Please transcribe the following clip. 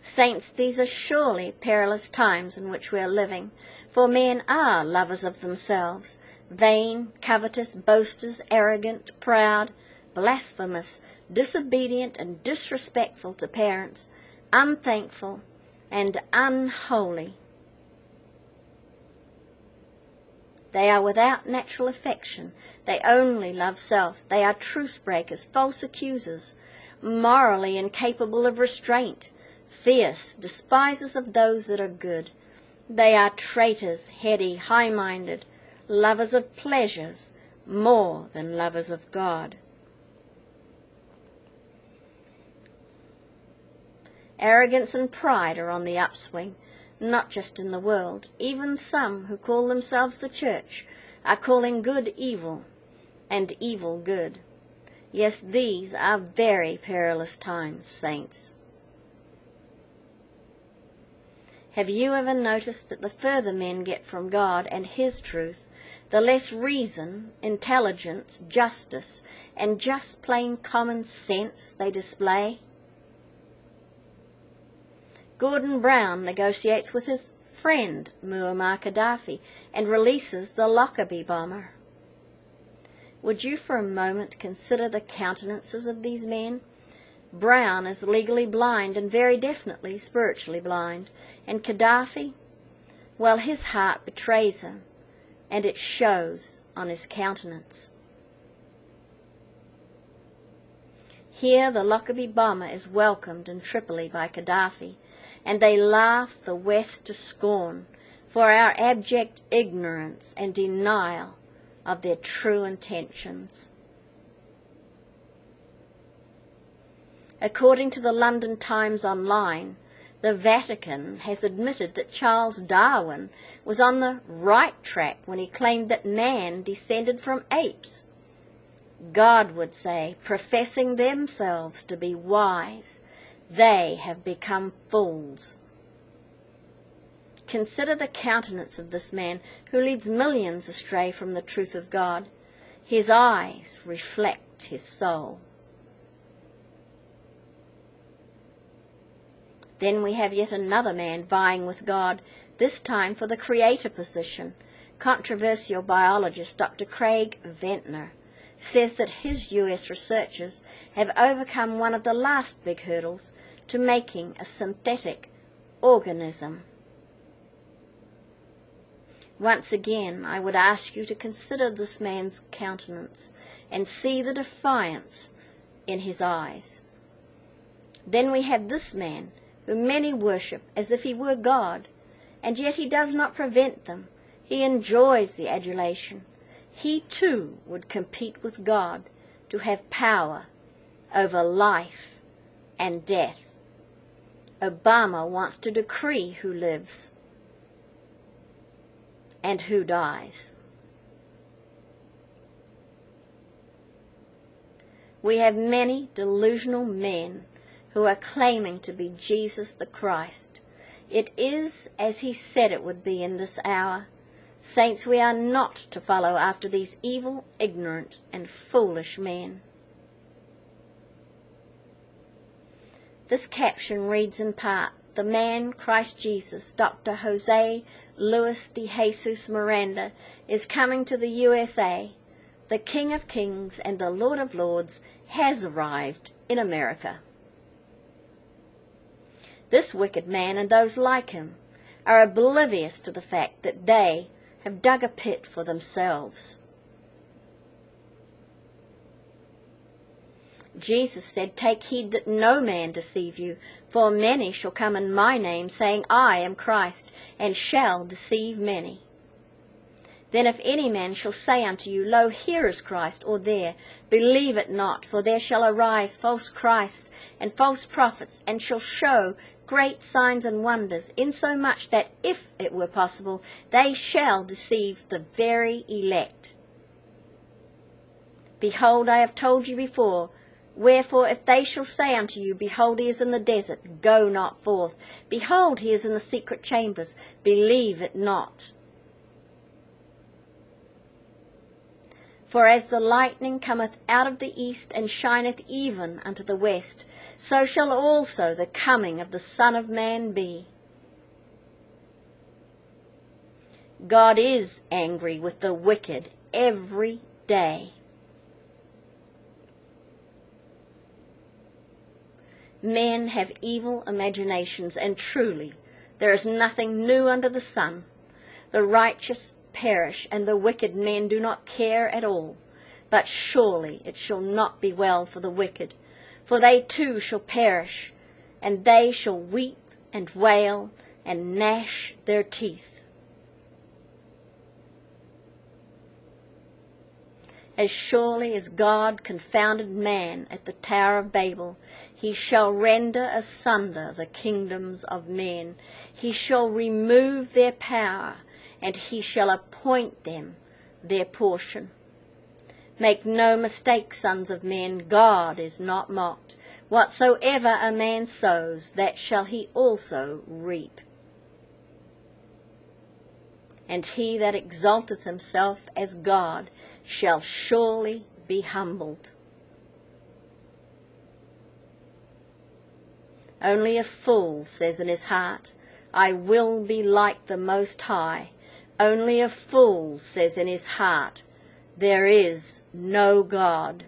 Saints, these are surely perilous times in which we are living, for men are lovers of themselves, vain, covetous, boasters, arrogant, proud, blasphemous, disobedient and disrespectful to parents, unthankful and unholy. They are without natural affection. They only love self. They are truce breakers, false accusers, morally incapable of restraint, fierce, despisers of those that are good. They are traitors, heady, high-minded, lovers of pleasures more than lovers of God. Arrogance and pride are on the upswing, not just in the world. Even some who call themselves the church are calling good evil and evil good. Yes, these are very perilous times, saints. Have you ever noticed that the further men get from God and His truth, the less reason, intelligence, justice, and just plain common sense they display? Gordon Brown negotiates with his friend Muammar Gaddafi and releases the Lockerbie bomber. Would you for a moment consider the countenances of these men? Brown is legally blind and very definitely spiritually blind, and Gaddafi, well, his heart betrays him, and it shows on his countenance. Here the Lockerbie bomber is welcomed in Tripoli by Gaddafi, and they laugh the West to scorn for our abject ignorance and denial of their true intentions. According to the London Times Online, the Vatican has admitted that Charles Darwin was on the right track when he claimed that man descended from apes. God would say, professing themselves to be wise, they have become fools. Consider the countenance of this man who leads millions astray from the truth of God. His eyes reflect his soul. Then we have yet another man vying with God, this time for the creator position. Controversial biologist Dr. Craig Ventner says that his U.S. researchers have overcome one of the last big hurdles to making a synthetic organism. Once again, I would ask you to consider this man's countenance and see the defiance in his eyes. Then we have this man, whom many worship as if he were God, and yet he does not prevent them. He enjoys the adulation. He too would compete with God to have power over life and death. Obama wants to decree who lives and who dies. We have many delusional men who are claiming to be Jesus the Christ. It is as he said it would be in this hour. Saints, we are not to follow after these evil, ignorant, and foolish men. This caption reads in part, "The man, Christ Jesus, Dr. Jose Luis de Jesus Miranda, is coming to the USA. The King of Kings and the Lord of Lords has arrived in America." This wicked man and those like him are oblivious to the fact that they have dug a pit for themselves. Jesus said, "Take heed that no man deceive you, for many shall come in my name, saying, I am Christ, and shall deceive many. Then if any man shall say unto you, Lo, here is Christ, or there, believe it not, for there shall arise false Christs and false prophets, and shall show great signs and wonders, insomuch that, if it were possible, they shall deceive the very elect. Behold, I have told you before. Wherefore, if they shall say unto you, Behold, he is in the desert, go not forth. Behold, he is in the secret chambers, believe it not. For as the lightning cometh out of the east, and shineth even unto the west, so shall also the coming of the Son of Man be. God is angry with the wicked every day. Men have evil imaginations, and truly there is nothing new under the sun. The righteous perish, and the wicked men do not care at all. But surely it shall not be well for the wicked, for they too shall perish, and they shall weep and wail and gnash their teeth. As surely as God confounded man at the Tower of Babel, he shall render asunder the kingdoms of men. He shall remove their power, and he shall appoint them their portion. Make no mistake, sons of men, God is not mocked. Whatsoever a man sows, that shall he also reap. And he that exalteth himself as God shall surely be humbled. Only a fool says in his heart, I will be like the Most High. Only a fool says in his heart, there is no God.